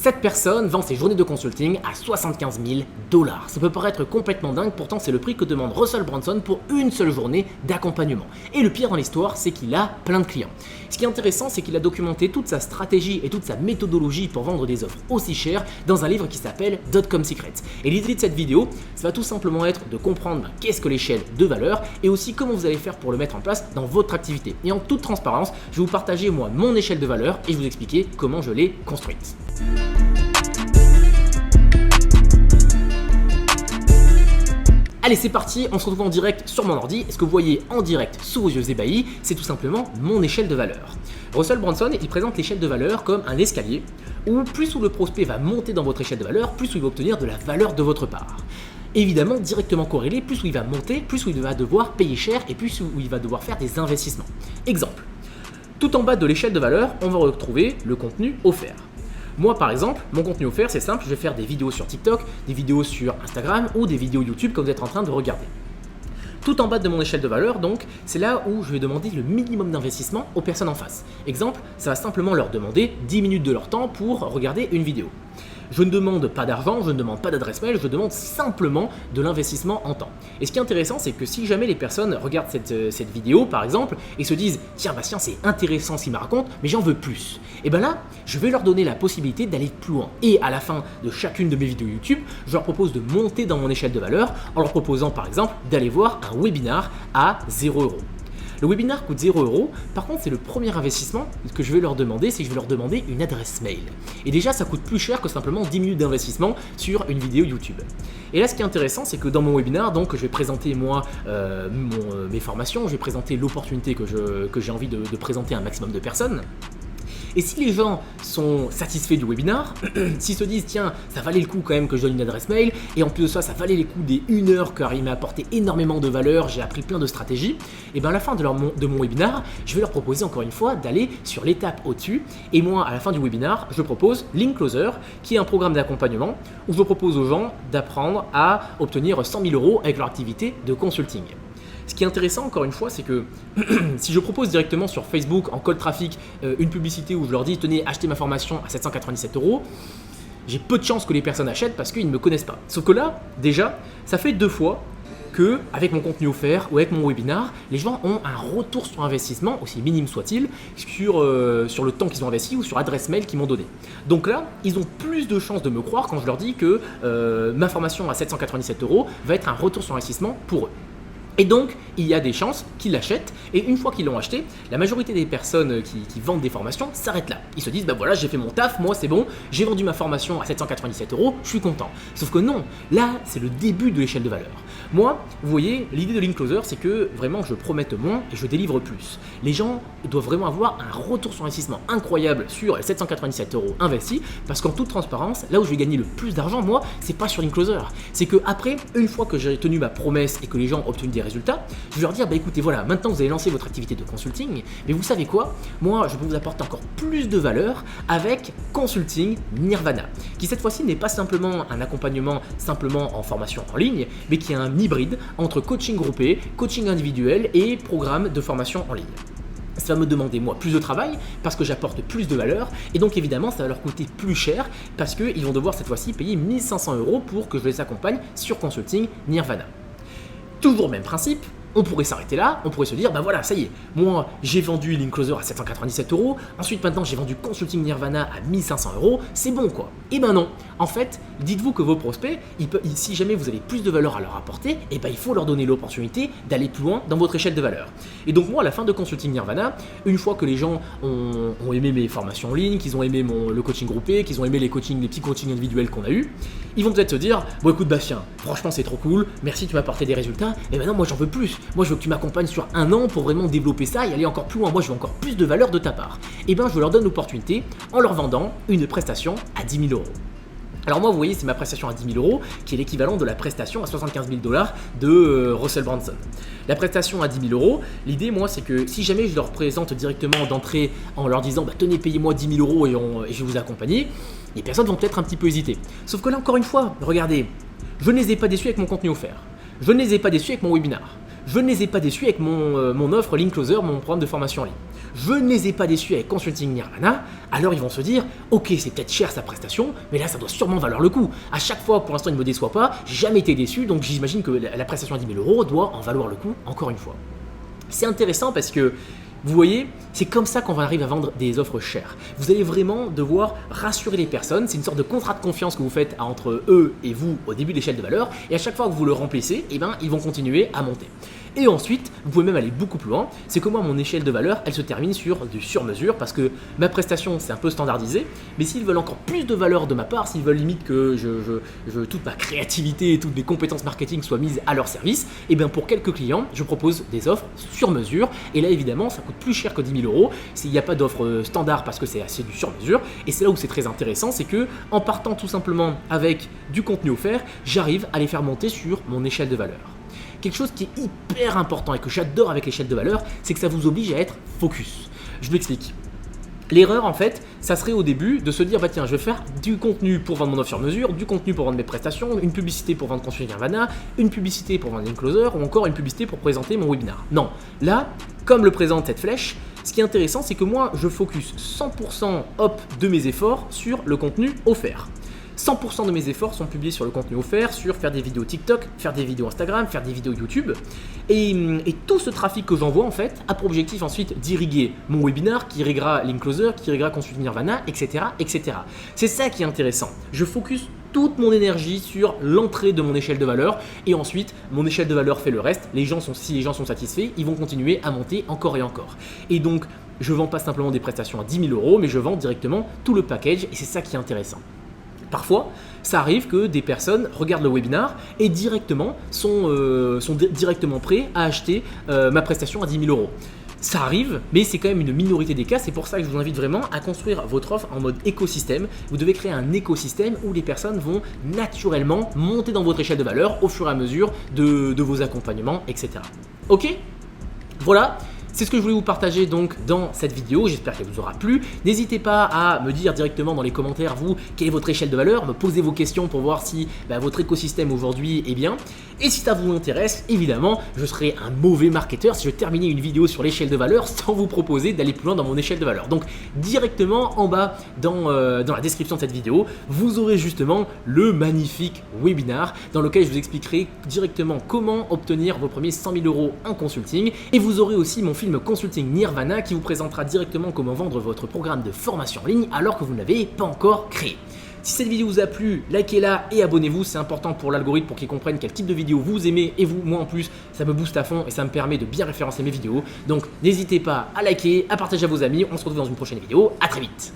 Cette personne vend ses journées de consulting à 75 000 $. Ça peut paraître complètement dingue, pourtant c'est le prix que demande Russell Brunson pour une seule journée d'accompagnement. Et le pire dans l'histoire, c'est qu'il a plein de clients. Ce qui est intéressant, c'est qu'il a documenté toute sa stratégie et toute sa méthodologie pour vendre des offres aussi chères dans un livre qui s'appelle Dotcom Secrets. Et l'idée de cette vidéo, ça va tout simplement être de comprendre qu'est-ce que l'échelle de valeur et aussi comment vous allez faire pour le mettre en place dans votre activité. Et en toute transparence, je vais vous partager moi mon échelle de valeur et je vais vous expliquer comment je l'ai construite. Allez, c'est parti, on se retrouve en direct sur mon ordi. Ce que vous voyez en direct sous vos yeux ébahis, c'est tout simplement mon échelle de valeur. Russell Brunson, il présente l'échelle de valeur comme un escalier où plus le prospect va monter dans votre échelle de valeur, plus il va obtenir de la valeur de votre part. Évidemment, directement corrélé, plus il va monter, plus il va devoir payer cher et plus il va devoir faire des investissements. Exemple, tout en bas de l'échelle de valeur, on va retrouver le contenu offert. Moi par exemple, mon contenu offert c'est simple, je vais faire des vidéos sur TikTok, des vidéos sur Instagram ou des vidéos YouTube comme vous êtes en train de regarder. Tout en bas de mon échelle de valeur, donc, c'est là où je vais demander le minimum d'investissement aux personnes en face. Exemple, ça va simplement leur demander 10 minutes de leur temps pour regarder une vidéo. Je ne demande pas d'argent, je ne demande pas d'adresse mail, je demande simplement de l'investissement en temps. Et ce qui est intéressant, c'est que si jamais les personnes regardent cette vidéo, par exemple, et se disent « Tiens, Bastien, c'est intéressant ce qu'il me raconte, mais j'en veux plus », et bien là, je vais leur donner la possibilité d'aller plus loin. Et à la fin de chacune de mes vidéos YouTube, je leur propose de monter dans mon échelle de valeur en leur proposant, par exemple, d'aller voir un webinar à 0 €. Le webinar coûte 0 €, par contre c'est le premier investissement que je vais leur demander, c'est que je vais leur demander une adresse mail. Et déjà ça coûte plus cher que simplement 10 minutes d'investissement sur une vidéo YouTube. Et là ce qui est intéressant c'est que dans mon webinar, donc je vais présenter moi mes formations, je vais présenter l'opportunité que j'ai envie de présenter à un maximum de personnes. Et si les gens sont satisfaits du webinar, s'ils se disent tiens, ça valait le coup quand même que je donne une adresse mail, et en plus de ça, ça valait le coup des 1 heure car il m'a apporté énormément de valeur, j'ai appris plein de stratégies, et bien à la fin de mon webinar, je vais leur proposer encore une fois d'aller sur l'étape au-dessus, et moi à la fin du webinar, je propose Link Closer, qui est un programme d'accompagnement où je propose aux gens d'apprendre à obtenir 100 000 € avec leur activité de consulting. Ce qui est intéressant encore une fois, c'est que si je propose directement sur Facebook en cold traffic une publicité où je leur dis tenez, achetez ma formation à 797 €, j'ai peu de chances que les personnes achètent parce qu'ils ne me connaissent pas. Sauf que là, déjà, ça fait 2 fois que, avec mon contenu offert ou avec mon webinar, les gens ont un retour sur investissement, aussi minime soit-il, sur le temps qu'ils ont investi ou sur l'adresse mail qu'ils m'ont donné. Donc là, ils ont plus de chances de me croire quand je leur dis que ma formation à 797 € va être un retour sur investissement pour eux. Et donc, il y a des chances qu'ils l'achètent, et une fois qu'ils l'ont acheté, la majorité des personnes qui vendent des formations s'arrêtent là. Ils se disent, bah voilà, j'ai fait mon taf, moi c'est bon, j'ai vendu ma formation à 797 €, je suis content. Sauf que non, là, c'est le début de l'échelle de valeur. Moi, vous voyez, l'idée de Link Closer, c'est que vraiment, je promette moins et je délivre plus. Les gens doivent vraiment avoir un retour sur investissement incroyable sur les 797 € investis, parce qu'en toute transparence, là où je vais gagner le plus d'argent, moi, c'est pas sur Link Closer. C'est que après, une fois que j'ai tenu ma promesse et que les gens ont obtenu des résultats, je vais leur dire bah écoutez voilà, maintenant vous allez lancer votre activité de consulting, mais vous savez quoi, moi je peux vous apporter encore plus de valeur avec Consulting Nirvana, qui cette fois-ci n'est pas simplement un accompagnement simplement en formation en ligne, mais qui est un hybride entre coaching groupé, coaching individuel et programme de formation en ligne. Ça va me demander moi plus de travail parce que j'apporte plus de valeur et donc évidemment ça va leur coûter plus cher parce qu'ils vont devoir cette fois-ci payer 1 500 € pour que je les accompagne sur Consulting Nirvana. Toujours même principe, on pourrait s'arrêter là, on pourrait se dire, bah voilà, ça y est, moi j'ai vendu Link Closer à 797 €, ensuite maintenant j'ai vendu Consulting Nirvana à 1 500 €, c'est bon quoi. Et ben non, en fait, dites-vous que vos prospects, si jamais vous avez plus de valeur à leur apporter, et ben il faut leur donner l'opportunité d'aller plus loin dans votre échelle de valeur. Et donc moi à la fin de Consulting Nirvana, une fois que les gens ont aimé mes formations en ligne, qu'ils ont aimé le coaching groupé, qu'ils ont aimé les petits coachings individuels qu'on a eu, ils vont peut-être se dire, bon écoute Bastien, franchement c'est trop cool, merci tu m'as apporté des résultats, et maintenant moi j'en veux plus. Moi, je veux que tu m'accompagnes sur 1 an pour vraiment développer ça et aller encore plus loin. Moi, je veux encore plus de valeur de ta part. Et bien, je leur donne l'opportunité en leur vendant une prestation à 10 000 €. Alors moi, vous voyez, c'est ma prestation à 10 000 € qui est l'équivalent de la prestation à 75 000 $ de Russell Brunson. La prestation à 10 000 €, l'idée, moi, c'est que si jamais je leur présente directement d'entrée en leur disant bah, « Tenez, payez-moi 10 000 € et je vais vous accompagner », les personnes vont peut-être un petit peu hésiter. Sauf que là, encore une fois, regardez, je ne les ai pas déçus avec mon contenu offert. Je ne les ai pas déçus avec mon webinar. Je ne les ai pas déçus avec mon offre Link Closer, mon programme de formation en ligne. je ne les ai pas déçus avec Consulting Nirvana, alors ils vont se dire ok, c'est peut-être cher sa prestation, mais là ça doit sûrement valoir le coup. À chaque fois, pour l'instant, il ne me déçoit pas, j'ai jamais été déçu, donc j'imagine que la prestation à 10 000 € doit en valoir le coup, encore une fois. C'est intéressant parce que vous voyez, c'est comme ça qu'on va arriver à vendre des offres chères. Vous allez vraiment devoir rassurer les personnes. C'est une sorte de contrat de confiance que vous faites entre eux et vous au début de l'échelle de valeur. Et à chaque fois que vous le remplissez, eh ben, ils vont continuer à monter. Et ensuite, vous pouvez même aller beaucoup plus loin. C'est que moi, mon échelle de valeur, elle se termine sur du sur-mesure parce que ma prestation, c'est un peu standardisé. Mais s'ils veulent encore plus de valeur de ma part, s'ils veulent limite que toute ma créativité et toutes mes compétences marketing soient mises à leur service, et bien pour quelques clients, je propose des offres sur mesure. Et là, évidemment, ça coûte plus cher que 10 000 €. S'il n'y a pas d'offre standard parce que c'est assez du sur-mesure. Et c'est là où c'est très intéressant, c'est que en partant tout simplement avec du contenu offert, j'arrive à les faire monter sur mon échelle de valeur. Quelque chose qui est hyper important et que j'adore avec l'échelle de valeur, c'est que ça vous oblige à être focus. Je m'explique. L'erreur en fait, ça serait au début de se dire bah tiens, je vais faire du contenu pour vendre mon offre sur mesure, du contenu pour vendre mes prestations, une publicité pour vendre Consulting Nirvana, une publicité pour vendre Linkcloser ou encore une publicité pour présenter mon webinar. Non, là, comme le présente cette flèche, ce qui est intéressant, c'est que moi, je focus 100% de mes efforts sur le contenu offert. 100% de mes efforts sont publiés sur le contenu offert, sur faire des vidéos TikTok, faire des vidéos Instagram, faire des vidéos YouTube. Et tout ce trafic que j'envoie en fait a pour objectif ensuite d'irriguer mon webinar, qui irriguera Linkcloser, qui irriguera Consulting Nirvana, etc., etc. C'est ça qui est intéressant. Je focus toute mon énergie sur l'entrée de mon échelle de valeur et ensuite mon échelle de valeur fait le reste. Si les gens sont satisfaits, ils vont continuer à monter encore et encore. Et donc, je ne vends pas simplement des prestations à 10 000 €, mais je vends directement tout le package et c'est ça qui est intéressant. Parfois, ça arrive que des personnes regardent le webinar et directement sont directement prêts à acheter ma prestation à 10 000 €. Ça arrive, mais c'est quand même une minorité des cas. C'est pour ça que je vous invite vraiment à construire votre offre en mode écosystème. Vous devez créer un écosystème où les personnes vont naturellement monter dans votre échelle de valeur au fur et à mesure de vos accompagnements, etc. Ok ? Voilà. C'est ce que je voulais vous partager donc dans cette vidéo, j'espère qu'elle vous aura plu. N'hésitez pas à me dire directement dans les commentaires, vous, quelle est votre échelle de valeur, me poser vos questions pour voir si votre écosystème aujourd'hui est bien. Et si ça vous intéresse, évidemment, je serai un mauvais marketeur si je terminais une vidéo sur l'échelle de valeur sans vous proposer d'aller plus loin dans mon échelle de valeur. Donc directement en bas dans la description de cette vidéo, vous aurez justement le magnifique webinar dans lequel je vous expliquerai directement comment obtenir vos premiers 100 000 € en consulting. Et vous aurez aussi mon film Consulting Nirvana qui vous présentera directement comment vendre votre programme de formation en ligne alors que vous ne l'avez pas encore créé. Si cette vidéo vous a plu, likez-la et abonnez-vous, c'est important pour l'algorithme pour qu'il comprenne quel type de vidéo vous aimez et vous, moi en plus, ça me booste à fond et ça me permet de bien référencer mes vidéos. Donc n'hésitez pas à liker, à partager à vos amis, on se retrouve dans une prochaine vidéo, à très vite.